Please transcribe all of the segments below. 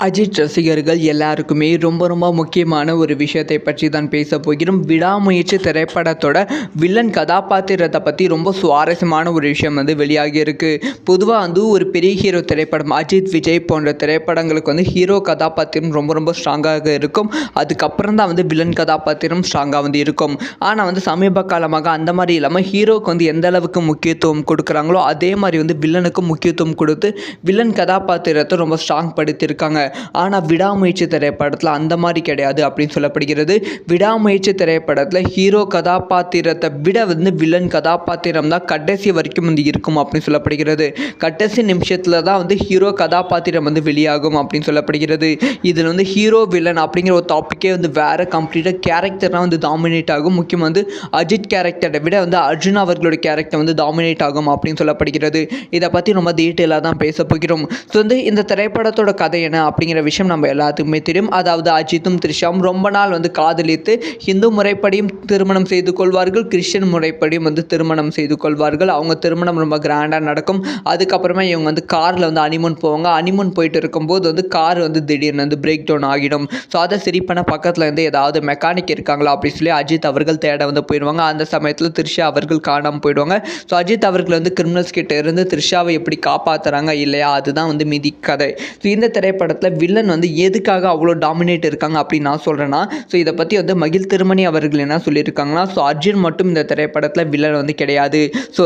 அஜித் ரசிகர்கள் எல்லாருக்குமே ரொம்ப முக்கியமான ஒரு விஷயத்தை பற்றி தான் பேச போகிறோம். விடாமுயற்சி திரைப்படத்தோட வில்லன் கதாபாத்திரத்தை பற்றி ரொம்ப சுவாரஸ்யமான ஒரு விஷயம் வெளியாகி இருக்கு. பொதுவாக ஒரு பெரிய ஹீரோ திரைப்படம் அஜித், விஜய் போன்ற திரைப்படங்களுக்கு ஹீரோ கதாபாத்திரம் ரொம்ப ஸ்ட்ராங்காக இருக்கும். அதுக்கப்புறம் தான் வில்லன் கதாபாத்திரம் ஸ்ட்ராங்காக இருக்கும். ஆனால் சமீப காலமாக அந்த மாதிரி இல்லாமல் ஹீரோக்கு எந்த அளவுக்கு முக்கியத்துவம் கொடுக்குறாங்களோ அதே மாதிரி வில்லனுக்கும் முக்கியத்துவம் கொடுத்து வில்லன் கதாபாத்திரத்தை ரொம்ப ஸ்ட்ராங் படுத்தியிருக்காங்க. ஆனால் விடாமுயற்சி திரைப்படத்தில் அந்த மாதிரி கிடையாது அப்படின்னு சொல்லப்படுகிறது. விடாமுயற்சி திரைப்படத்தில் ஹீரோ கதாபாத்திரத்தை விட வில்லன் கதாபாத்திரம் தான் கடைசி வரைக்கும் இருக்கும் அப்படின்னு சொல்லப்படுகிறது. கடைசி நிமிஷத்தில் தான் ஹீரோ கதாபாத்திரம் வெளியாகும் அப்படின்னு சொல்லப்படுகிறது. இதில் ஹீரோ வில்லன் அப்படிங்கிற ஒரு டாப்பிக்கே வேற கம்ப்ளீட்டாக கேரக்டர்லாம் டாமினேட் ஆகும். முக்கியமாக அஜித் கேரக்டரை விட அர்ஜுன் அவர்களோட கேரக்டர் டாமினேட் ஆகும் அப்படின்னு சொல்லப்படுகிறது. இதை பற்றி ரொம்ப டீட்டெயிலாக தான் பேச போகிறோம். ஸோ இந்த திரைப்படத்தோட கதை என்ன அப்படிங்கிற விஷயம் நம்ம எல்லாத்துக்குமே தெரியும். அதாவது அஜித்தும் த்ரிஷாவும் ரொம்ப நாள் காதலித்து ஹிந்து முறைப்படியும் திருமணம் செய்து கொள்வார்கள், கிறிஸ்டியன் முறைப்படியும் திருமணம் செய்து கொள்வார்கள். அவங்க திருமணம் ரொம்ப கிராண்டாக நடக்கும். அதுக்கப்புறமா இவங்க காரில் அனிமன் போவாங்க. அனிமன் போயிட்டு இருக்கும்போது கார் திடீர்னு பிரேக் டவுன் ஆகிடும். ஸோ அதை சரி பண்ண பக்கத்தில் ஏதாவது மெக்கானிக் இருக்காங்களா அப்படின்னு சொல்லி அஜித் அவர்கள் தேட போயிடுவாங்க. அந்த சமயத்தில் த்ரிஷா அவர்கள் காணாமல் போயிடுவாங்க. ஸோ அஜித் அவர்கள் கிரிமினல்ஸ் கிட்ட இருந்து த்ரிஷாவை எப்படி காப்பாற்றுறாங்க இல்லையா, அதுதான் மீதி கதை. ஸோ இந்த திரைப்படத்தில் வில்லன் எதுக்காக அவ்வளோ டாமினேட் இருக்காங்க அப்படின்னு நான் சொல்கிறேன்னா, ஸோ இதை பற்றி மகிழ் திருமணி அவர்கள் என்ன சொல்லியிருக்காங்கன்னா, ஸோ அர்ஜுன் மட்டும் இந்த திரைப்படத்தில் வில்லன் கிடையாது. ஸோ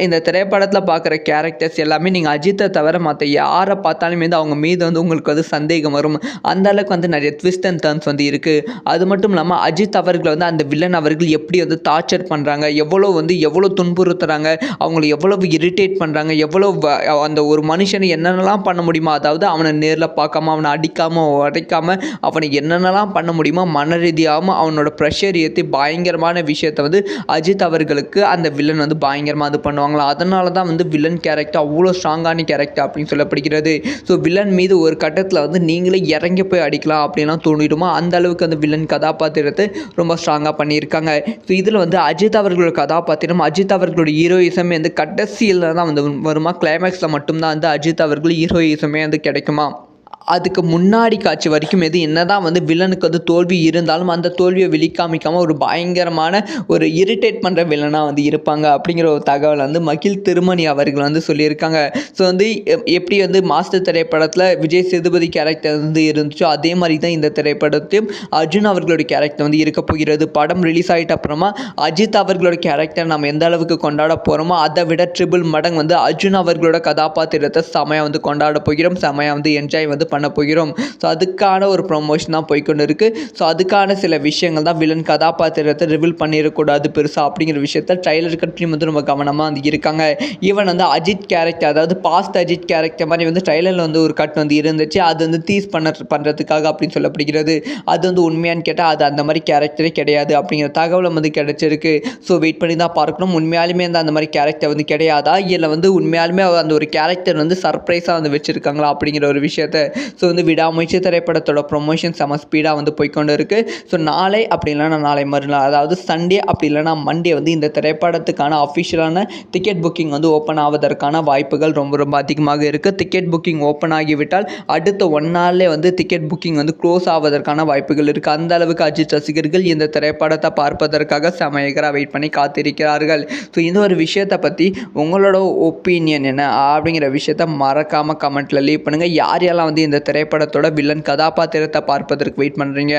இந்த திரைப்படத்தில் பார்க்குற கேரக்டர்ஸ் எல்லாமே நீங்கள் அஜித்தை தவிர மற்ற யாரை பார்த்தாலுமே அவங்க மீது உங்களுக்கு சந்தேகம் வரும். அந்த அளவுக்கு நிறைய ட்விஸ்ட் அண்ட் டர்ன்ஸ் இருக்குது. அது மட்டும் இல்லாமல் அஜித் அவர்கள் அந்த வில்லன் அவர்கள் எப்படி டார்ச்சர் பண்ணுறாங்க, எவ்வளோ துன்புறுத்துறாங்க, அவங்களை எவ்வளவு இரிட்டேட் பண்ணுறாங்க, எவ்வளோ அந்த ஒரு மனுஷனை என்னென்னலாம் பண்ண முடியுமோ, அதாவது அவனை நேரில் பார்க்காம அவனை அடிக்காமல் உடைக்காமல் அவனை என்னென்னலாம் பண்ண முடியுமோ மன ரீதியாகவும் அவனோட ப்ரெஷர் ஏற்றி பயங்கரமான விஷயத்தை அஜித் அவர்களுக்கு அந்த வில்லன் பயங்கரமாக பண்ணுவாங்களாம். அதனால தான் வில்லன் கேரக்டர் அவ்வளோ ஸ்ட்ராங்கான கேரக்டர் அப்படின்னு சொல்லப்படுகிறது. ஸோ வில்லன் மீது ஒரு கட்டத்தில் நீங்களே இறங்கி போய் அடிக்கலாம் அப்படின்லாம் தோணிடுமா, அந்த அளவுக்கு வில்லன் கதாபாத்திரத்தை ரொம்ப ஸ்ட்ராங்காக பண்ணியிருக்காங்க. ஸோ இதில் அஜித் அவர்களோட கதாபாத்திரம், அஜித் அவர்களோட ஹீரோயிசமே கடைசியில் தான் வருமா, கிளைமேக்ஸில் மட்டும்தான் அஜித் அவர்கள் ஹீரோயிசமே கிடைக்குமா. அதுக்கு முன்னாடி காட்சி வரைக்கும் என்னதான் வில்லனுக்கு தோல்வி இருந்தாலும் அந்த தோல்வியை வெளிக்காமிக்காமல் ஒரு பயங்கரமான ஒரு இரிட்டேட் பண்ணுற வில்லனாக இருப்பாங்க அப்படிங்கிற ஒரு தகவல் மகிழ் திருமணி அவர்கள் சொல்லியிருக்காங்க. ஸோ எப்படி மாஸ்டர் திரைப்படத்தில் விஜய் சேதுபதி கேரக்டர் இருந்துச்சோ அதே மாதிரி தான் இந்த திரைப்படத்தையும் அர்ஜுன் அவர்களோட கேரக்டர் இருக்க போகிறது. படம் ரிலீஸ் ஆகிட்ட அப்புறமா அஜித் அவர்களோட கேரக்டர் நம்ம எந்த அளவுக்கு கொண்டாட போகிறோமோ அதை விட ட்ரிபிள் மடங்கு அர்ஜுன் அவர்களோட கதாபாத்திரத்தை செமையாக கொண்டாட போகிறோம், செமையாக என்ஜாய் பண்ண போகிறோம். ஸோ அதுக்கான ஒரு ப்ரொமோஷன் தான் போய்கொண்டு இருக்கு. ஸோ அதுக்கான சில விஷயங்கள் தான் வில்லன் கதாபாத்திரத்தை ரிவீல் பண்ணிடக்கூடாது பெருசா அப்படிங்கிற விஷயத்த ட்ரைலர் கட்சி ரொம்ப கவனமாக இருக்காங்க. ஈவன் அஜித் கேரக்டர், அதாவது பாஸ்ட் அஜித் கேரக்டர் மாதிரி ட்ரைலரில் ஒரு கட் இருந்துச்சு. அது டீஸ் பண்ணுறதுக்காக அப்படின்னு சொல்லப்படுகிறது. அது உண்மையான்னு கேட்டால் அது அந்த மாதிரி கேரக்டரே கிடையாது அப்படிங்கிற தகவல் கிடைச்சிருக்கு. ஸோ வெயிட் பண்ணி தான் பார்க்கணும். உண்மையாலுமே அந்த மாதிரி கேரக்டர் கிடையாதா, இல்லை உண்மையாலுமே அந்த ஒரு கேரக்டர் சர்ப்ரைஸாக வச்சுருக்காங்களா அப்படிங்கிற ஒரு விஷயத்தை. ஸோ விடாமுயற்சி திரைப்படத்தோட ப்ரொமோஷன் செம ஸ்பீடாக போய்கொண்டு இருக்குது. ஸோ நாளை அப்படி இல்லைனா நாளை மறுநாள், அதாவது சண்டே அப்படி இல்லைனா மண்டே இந்த திரைப்படத்துக்கான அஃபிஷியலான டிக்கெட் புக்கிங் ஓப்பன் ஆவதற்கான வாய்ப்புகள் ரொம்ப அதிகமாக இருக்குது. டிக்கெட் புக்கிங் ஓப்பன் ஆகிவிட்டால் அடுத்த 1 நாள்லேயே டிக்கெட் புக்கிங் க்ளோஸ் ஆவதற்கான வாய்ப்புகள் இருக்குது. அந்த அளவுக்கு அஜித் ரசிகர்கள் இந்த திரைப்படத்தை பார்ப்பதற்காக செமையகராக வெயிட் பண்ணி காத்திருக்கிறார்கள். ஸோ இந்த ஒரு விஷயத்தை பற்றி உங்களோட ஒப்பீனியன் என்ன அப்படிங்கிற விஷயத்த மறக்காமல் கமெண்ட்டில் லீவ் பண்ணுங்கள். யாரெல்லாம் இந்த திரைப்படத்தோட வில்லன் கதாபாத்திரத்தை பார்ப்பதற்கு வெயிட் பண்ணுறீங்க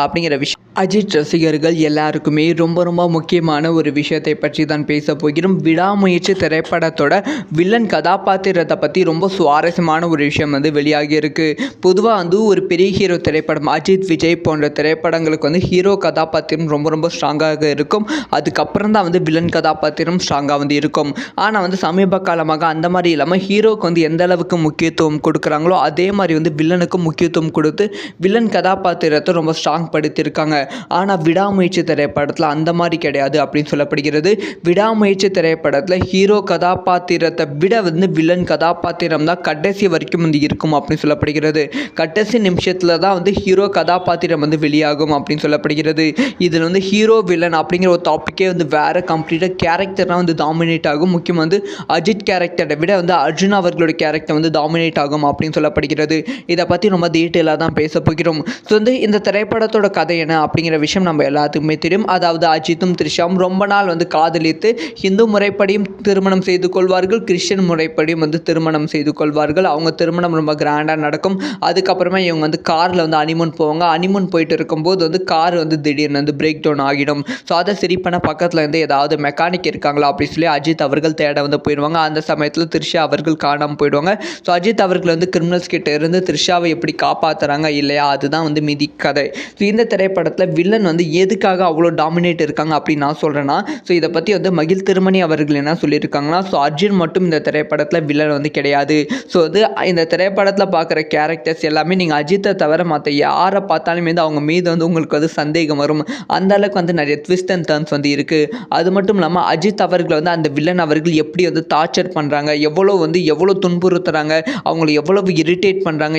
அப்படிங்கிற விஷயம். அஜித் ரசிகர்கள் எல்லாருக்குமே ரொம்ப முக்கியமான ஒரு விஷயத்தை பற்றி தான் பேச போகிறோம். விடாமுயற்சி திரைப்படத்தோட வில்லன் கதாபாத்திரத்தை பற்றி ரொம்ப சுவாரஸ்யமான ஒரு விஷயம் வெளியாகி இருக்கு. பொதுவாக ஒரு பெரிய ஹீரோ திரைப்படம் அஜித், விஜய் போன்ற திரைப்படங்களுக்கு ஹீரோ கதாபாத்திரம் ரொம்ப ஸ்ட்ராங்காக இருக்கும். அதுக்கப்புறம் தான் வில்லன் கதாபாத்திரம் ஸ்ட்ராங்காக இருக்கும். ஆனால் சமீப காலமாக அந்த மாதிரி இல்லாமல் ஹீரோக்கு எந்த அளவுக்கு முக்கியத்துவம் கொடுக்குறாங்களோ அதே மாதிரி வில்லனுக்கு முக்கியத்துவம் கொடுத்து வில்லன் கதாபாத்திரத்தை ரொம்ப ஸ்ட்ராங் படுத்தியிருக்காங்க. ஆனால் விடாமுயற்சி திரைப்படத்தில் அந்த மாதிரி கிடையாது அப்படின்னு சொல்லப்படுகிறது. விடாமுயற்சி திரைப்படத்தில் ஹீரோ கதாபாத்திரத்தை விட வந்து வில்லன் கதாபாத்திரம் தான் கடைசி வரைக்கும் வந்து இருக்கும் அப்படின்னு சொல்லப்படுகிறது. கடைசி நிமிஷத்தில் தான் வந்து ஹீரோ கதாபாத்திரம் வந்து வெளியாகும் அப்படின்னு சொல்லப்படுகிறது. இதில் வந்து ஹீரோ வில்லன் அப்படிங்கிற ஒரு டாப்பிக்கே வந்து வேறு கம்ப்ளீட்டாக கேரக்டர்லாம் வந்து டாமினேட் ஆகும். முக்கியமாக வந்து அஜித் கேரக்டரை விட வந்து அர்ஜுன் அவர்களோட கேரக்டர் வந்து டாமினேட் ஆகும் அப்படின்னு சொல்லப்படுகிறது. இதை பற்றி ரொம்ப டீட்டெயிலாக தான் பேச போகிறோம். ஸோ வந்து இந்த திரைப்படத்தோட கதை என்ன அப்படிங்கிற விஷயம் நம்ம எல்லாத்துக்குமே தெரியும். அதாவது அஜித்தும் த்ரிஷாவும் ரொம்ப நாள் வந்து காதலித்து ஹிந்து முறைப்படியும் திருமணம் செய்து கொள்வார்கள், கிறிஸ்டியன் முறைப்படியும் வந்து திருமணம் செய்து கொள்வார்கள். அவங்க திருமணம் ரொம்ப கிராண்டாக நடக்கும். அதுக்கப்புறமா இவங்க வந்து காரில் வந்து ஹனிமூன் போவாங்க. ஹனிமூன் போயிட்டு இருக்கும்போது வந்து கார் வந்து திடீர்னு வந்து பிரேக் டவுன் ஆகிடும். ஸோ அதை சரி பண்ண பக்கத்தில் இருந்து ஏதாவது மெக்கானிக் இருக்காங்களா அப்படின்னு சொல்லி அஜித் அவர்கள் தேட வந்து போயிடுவாங்க. அந்த சமயத்தில் த்ரிஷா அவர்கள் காணாமல் போயிடுவாங்க. ஸோ அஜித் அவர்கள் வந்து கிரிமினல்ஸ் கிட்ட இருந்து த்ரிஷாவை எப்படி காப்பாற்றுறாங்க இல்லையா, அதுதான் வந்து மீதி கதை. ஸோ இந்த திரைப்படத்தில் வில்லன் வந்து எதுக்காக அவ்வளோ டாமினேட் இருக்காங்க அப்படின்னு நான் சொல்கிறேன்னா, ஸோ இதை பற்றி வந்து மகிழ் திருமணி அவர்கள் என்ன சொல்லியிருக்காங்கன்னா, ஸோ அர்ஜுன் மட்டும் இந்த திரைப்படத்தில் வில்லன் வந்து கிடையாது. ஸோ வந்து இந்த திரைப்படத்தில் பார்க்குற கேரக்டர்ஸ் எல்லாமே நீங்கள் அஜித்தை தவிர மற்ற யாரை பார்த்தாலுமே வந்து அவங்க மீது வந்து உங்களுக்கு வந்து சந்தேகம் வரும். அந்த அளவுக்கு வந்து நிறைய ட்விஸ்ட் அண்ட் டர்ன்ஸ் வந்து இருக்குது. அது மட்டும் இல்லாமல் அஜித் அவர்கள் வந்து அந்த வில்லன் அவர்கள் எப்படி வந்து டார்ச்சர் பண்ணுறாங்க, எவ்வளோ துன்புறுத்துறாங்க, அவங்களை எவ்வளவு இரிட்டேட் பண்ணுறாங்க,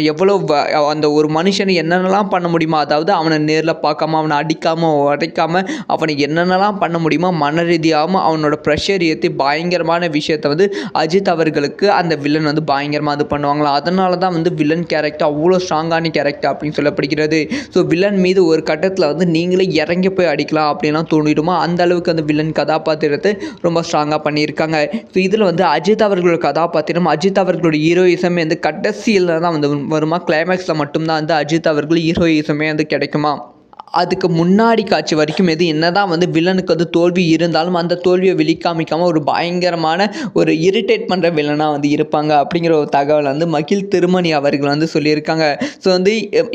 அந்த ஒரு மனுஷனை என்னென்னலாம் பண்ண முடியுமோ, அதாவது அவனை நேரில் பார்க்காம, அவனை அடிக்காமல் உடைக்காமல், அவனை என்னென்னலாம் பண்ண முடியுமோ மன ரீதியாகவும் அவனோட ப்ரெஷர் ஏற்றி பயங்கரமான விஷயத்தை வந்து அஜித் அவர்களுக்கு அந்த வில்லன் வந்து பயங்கரமாக இது பண்ணுவாங்களா. அதனால தான் வந்து வில்லன் கேரக்டர் அவ்வளோ ஸ்ட்ராங்கான கேரக்டர் அப்படின்னு சொல்லப்படுகிறது. ஸோ வில்லன் மீது ஒரு கட்டத்தில் வந்து நீங்களே இறங்கி போய் அடிக்கலாம் அப்படின்லாம் தோணிடுமா, அந்த அளவுக்கு அந்த வில்லன் கதாபாத்திரத்தை ரொம்ப ஸ்ட்ராங்காக பண்ணியிருக்காங்க. ஸோ இதில் வந்து அஜித் அவர்களோட கதாபாத்திரம், அஜித் அவர்களோட ஹீரோயிசமே வந்து கடைசியில் தான் வந்து வருமா, கிளைமேக்ஸில் மட்டும்தான் வந்து அஜித் அவர்கள் ஹீரோயிசமே வந்து கிடைக்குமா. அதுக்கு முன்னாடி காட்சி வரைக்கும் என்னதான் வந்து வில்லனுக்கு வந்து தோல்வி இருந்தாலும் அந்த தோல்வியை வெளிக்காமிக்காமல் ஒரு பயங்கரமான ஒரு இரிட்டேட் பண்ணுற வில்லனாக வந்து இருப்பாங்க அப்படிங்கிற ஒரு தகவல் வந்து மகிழ் திருமணி அவர்கள் வந்து சொல்லியிருக்காங்க. ஸோ வந்து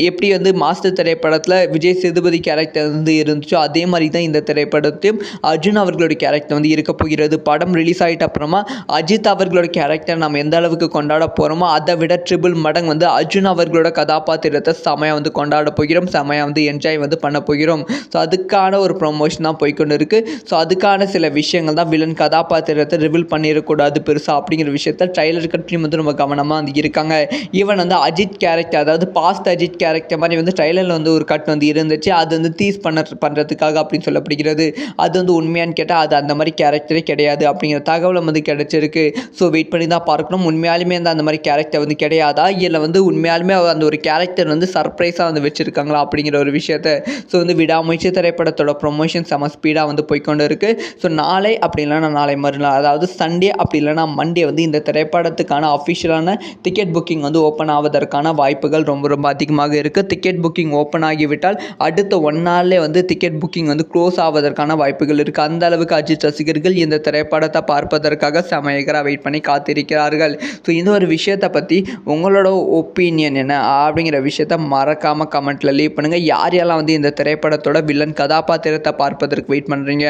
எப்படி வந்து மாஸ்டர் திரைப்படத்தில் விஜய் சேதுபதி கேரக்டர் வந்து இருந்துச்சோ அதே மாதிரி தான் இந்த திரைப்படத்தையும் அர்ஜுன் அவர்களோட கேரக்டர் வந்து இருக்க போகிறது. படம் ரிலீஸ் ஆகிட்ட அப்புறமா அஜித் அவர்களோட கேரக்டர் நம்ம எந்த அளவுக்கு கொண்டாட போகிறோமோ அதை விட ட்ரிபிள் மடங்கு வந்து அர்ஜுன் அவர்களோட கதாபாத்திரத்தை செமையாக வந்து கொண்டாட போகிறோம், செமையாக வந்து என்ஜாய் வந்து பண்ண போகிறோம். ஸோ அதுக்கான ஒரு ப்ரொமோஷன் தான் போய்கொண்டு இருக்குது. ஸோ அதுக்கான சில விஷயங்கள் தான் வில்லன் கதாபாத்திரத்தை ரிவீல் பண்ணிடக்கூடாது பெருசாக அப்படிங்கிற விஷயத்த ட்ரைலர் கட்டையும் வந்து ரொம்ப கவனமாக வந்து இருக்காங்க. ஈவன் வந்து அஜித் கேரக்டர், அதாவது பாஸ்ட் அஜித் கேரக்டர் மாதிரி வந்து ட்ரைலரில் வந்து ஒரு கட் வந்து இருந்துச்சு. அது வந்து டீஸ் பண்ணுறதுக்காக அப்படின்னு சொல்லப்படுகிறது. அது வந்து உண்மையானு கேட்டால் அது அந்த மாதிரி கேரக்டரே கிடையாது அப்படிங்கிற தகவலை வந்து கிடைச்சிருக்கு. ஸோ வெயிட் பண்ணி தான் பார்க்கணும். உண்மையாலுமே வந்து அந்த மாதிரி கேரக்டர் வந்து கிடையாதா, இல்லை வந்து உண்மையாலுமே அந்த ஒரு கேரக்டர் வந்து சர்ப்ரைஸாக வந்து வச்சுருக்காங்களா அப்படிங்கிற ஒரு விஷயத்தை. ஸோ வந்து விடாமுயற்சி திரைப்படத்தோட ப்ரொமோஷன் செம ஸ்பீடாக வந்து போய்கொண்டு இருக்குது. ஸோ நாளை அப்படி இல்லைனா நாளை மறுநாள், அதாவது சண்டே அப்படி இல்லைனா மண்டே வந்து இந்த திரைப்படத்துக்கான அஃபிஷியலான டிக்கெட் புக்கிங் வந்து ஓப்பன் ஆவதற்கான வாய்ப்புகள் ரொம்ப ரொம்ப அதிகமாக இருக்குது. டிக்கெட் புக்கிங் ஓப்பன் ஆகிவிட்டால் அடுத்த 1 நாள்லேயே வந்து டிக்கெட் புக்கிங் வந்து க்ளோஸ் ஆவதற்கான வாய்ப்புகள் இருக்குது. அந்த அளவுக்கு அஜித் ரசிகர்கள் இந்த திரைப்படத்தை பார்ப்பதற்காக செமையகராக வெயிட் பண்ணி காத்திருக்கிறார்கள். ஸோ இந்த ஒரு விஷயத்தை பற்றி உங்களோட ஒப்பீனியன் என்ன அப்படிங்கிற விஷயத்த மறக்காமல் கமெண்ட்டில் லீவ் பண்ணுங்கள். யாரெல்லாம் வந்து இந்த திரைப்படத்தோட வில்லன் கதாபாத்திரத்தை பார்ப்பதற்கு வெயிட் பண்ணுறீங்க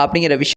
அப்படிங்கிற விஷயம்